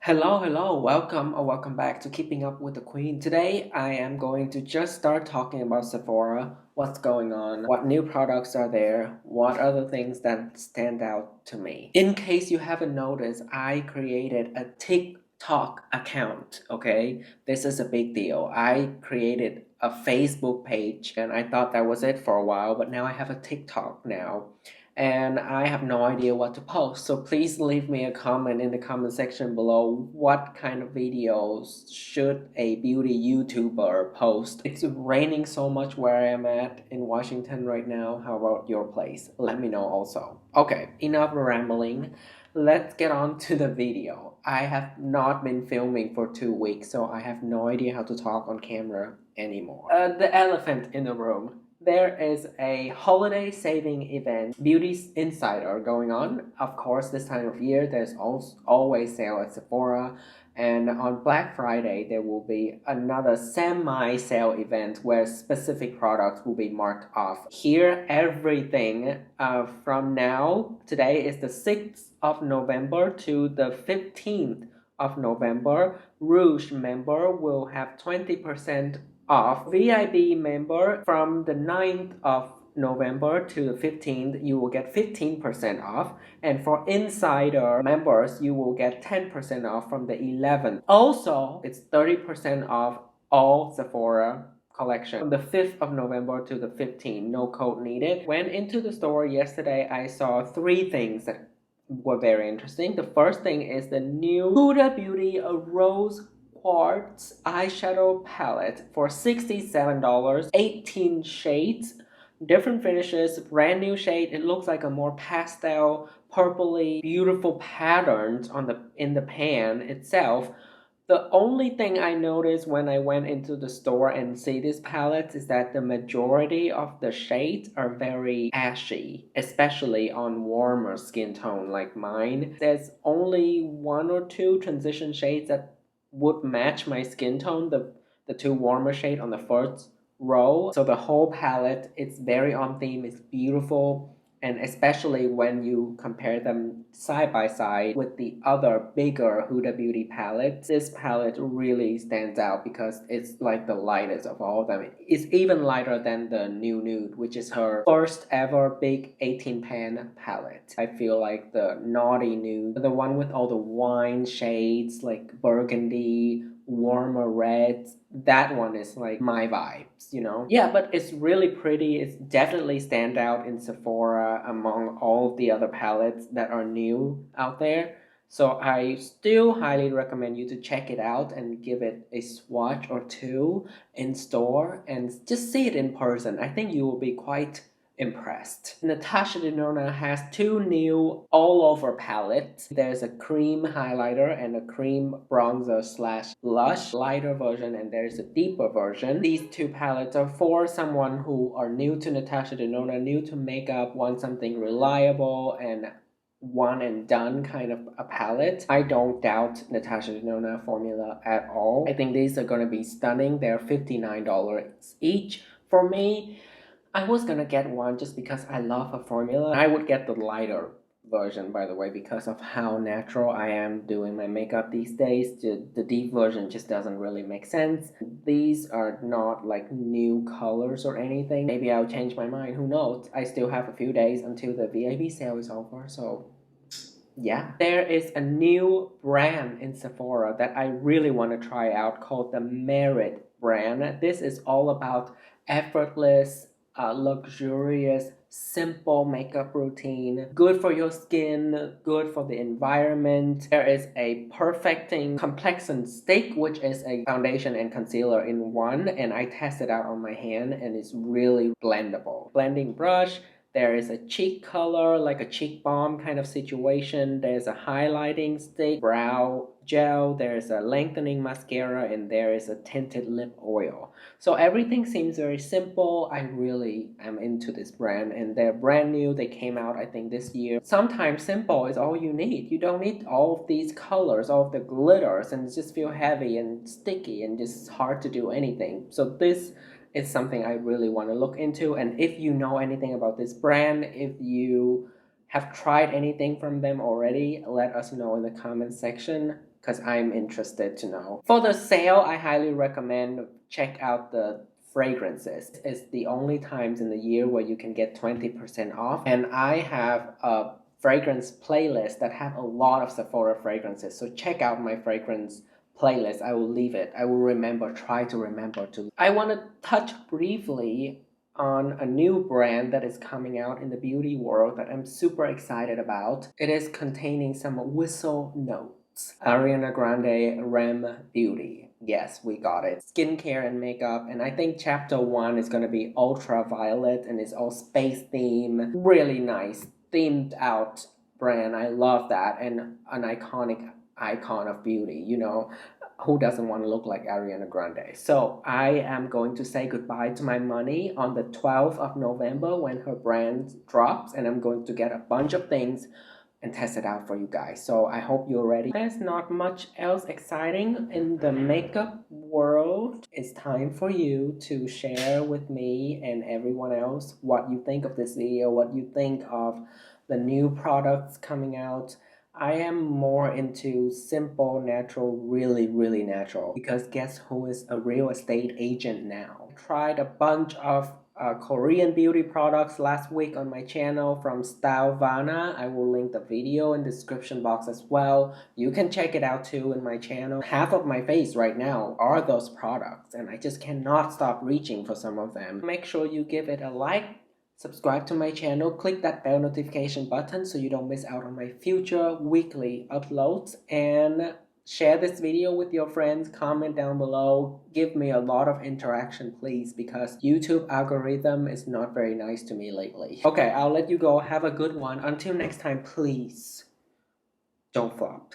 Hello, welcome or welcome back to Keeping Up with the Queen. Today I am going to just start talking about Sephora, what's going on, what new products are there, what are the things that stand out to me. In case you haven't noticed, I created a TikTok account, okay? This is a big deal. I created a Facebook page and I thought that was it for a while, but now I have a TikTok now and I have no idea what to post. So please leave me a comment in the comment section below. What kind of videos should a beauty YouTuber post? It's raining so much where I am at in Washington right now. How about your place? Let me know also. Okay, enough rambling. Let's get on to the video. I have not been filming for 2 weeks, so I have no idea how to talk on camera anymore. The elephant in the room. There is a holiday saving event, Beauty Insider, going on. Of course, this time of year, there's always sale at Sephora. And on Black Friday, there will be another semi-sale event where specific products will be marked off. Here, everything from now, today is the 6th of November to the 15th of November. Rouge member will have 20% off. VIP member from the 9th of November to the 15th, you will get 15% off. And for insider members, you will get 10% off from the 11th. Also, it's 30% off all Sephora collection from the 5th of November to the 15th. No code needed. Went into the store yesterday. I saw three things that were very interesting. The first thing is the new Huda Beauty Rose Quartz eyeshadow palette for $67, 18 shades, different finishes, brand new shade. It looks like a more pastel, purpley, beautiful patterns in the pan itself. The only thing I noticed when I went into the store and see these palettes is that the majority of the shades are very ashy, especially on warmer skin tone like mine. There's only one or two transition shades that would match my skin tone, the two warmer shade on the first row. So the whole palette, it's very on theme, it's beautiful, and especially when you compare them side by side with the other bigger Huda Beauty palettes, this palette really stands out because it's like the lightest of all of them. It's even lighter than the New Nude, which is her first ever big 18 pan palette. I feel like the Naughty Nude, the one with all the wine shades like burgundy, warmer reds, that one is like my vibes, you know? Yeah, but it's really pretty. It's definitely stand out in Sephora among all of the other palettes that are new out there. So I still highly recommend you to check it out and give it a swatch or two in store and just see it in person. I think you will be quite impressed. Natasha Denona has two new all-over palettes. There's a cream highlighter and a cream bronzer slash blush lighter version, and there's a deeper version. These two palettes are for someone who are new to Natasha Denona, new to makeup, want something reliable and one and done kind of a palette. I don't doubt Natasha Denona formula at all. I think these are gonna be stunning. They're $59 each. For me, I was gonna get one just because I love her formula. I would get the lighter version, by the way, because of how natural I am doing my makeup these days. The deep version just doesn't really make sense. These are not like new colors or anything. Maybe I'll change my mind, who knows? I still have a few days until the VIP sale is over, so yeah. There is a new brand in Sephora that I really want to try out called the Merit brand. This is all about effortless, luxurious, simple makeup routine, good for your skin, good for the environment. There is a perfecting complexion stick, which is a foundation and concealer in one, and I tested out on my hand and it's really blendable. Blending brush, there is a cheek color, like a cheek balm kind of situation. There's a highlighting stick, brow gel, there's a lengthening mascara, and there is a tinted lip oil. So everything seems very simple. I really am into this brand, and they're brand new. They came out, I think, this year. Sometimes simple is all you need. You don't need all of these colors, all of the glitters, and it just feel heavy and sticky and just hard to do anything. So this is something I really want to look into. And if you know anything about this brand, if you have tried anything from them already, let us know in the comment section. because I'm interested to know. For the sale, I highly recommend check out the fragrances. It's the only times in the year where you can get 20% off. And I have a fragrance playlist that have a lot of Sephora fragrances. So check out my fragrance playlist. I will leave it. I will try to remember to. I want to touch briefly on a new brand that is coming out in the beauty world that I'm super excited about. It is containing some whistle notes. Ariana Grande R.E.M. Beauty. Yes, we got it. Skincare and makeup, and I think chapter 1 is going to be ultraviolet and it's all space theme. Really nice, themed out brand. I love that, and an iconic icon of beauty, you know. Who doesn't want to look like Ariana Grande? So I am going to say goodbye to my money on the 12th of November when her brand drops, and I'm going to get a bunch of things and test it out for you guys. So I hope you're ready. There's not much else exciting in the makeup world. It's time for you to share with me and everyone else what you think of this video, what you think of the new products coming out. I am more into simple, natural, really natural, because guess who is a real estate agent now? Tried a bunch of Korean beauty products last week on my channel from Stylevana. I will link the video in the description box as well. You can check it out too in my channel. Half of my face right now are those products, and I just cannot stop reaching for some of them. Make sure you give it a like, subscribe to my channel, click that bell notification button so you don't miss out on my future weekly uploads, and share this video with your friends. Comment down below, give me a lot of interaction please, because YouTube algorithm is not very nice to me lately. Okay, I'll let you go. Have a good one. Until next time, please don't flop.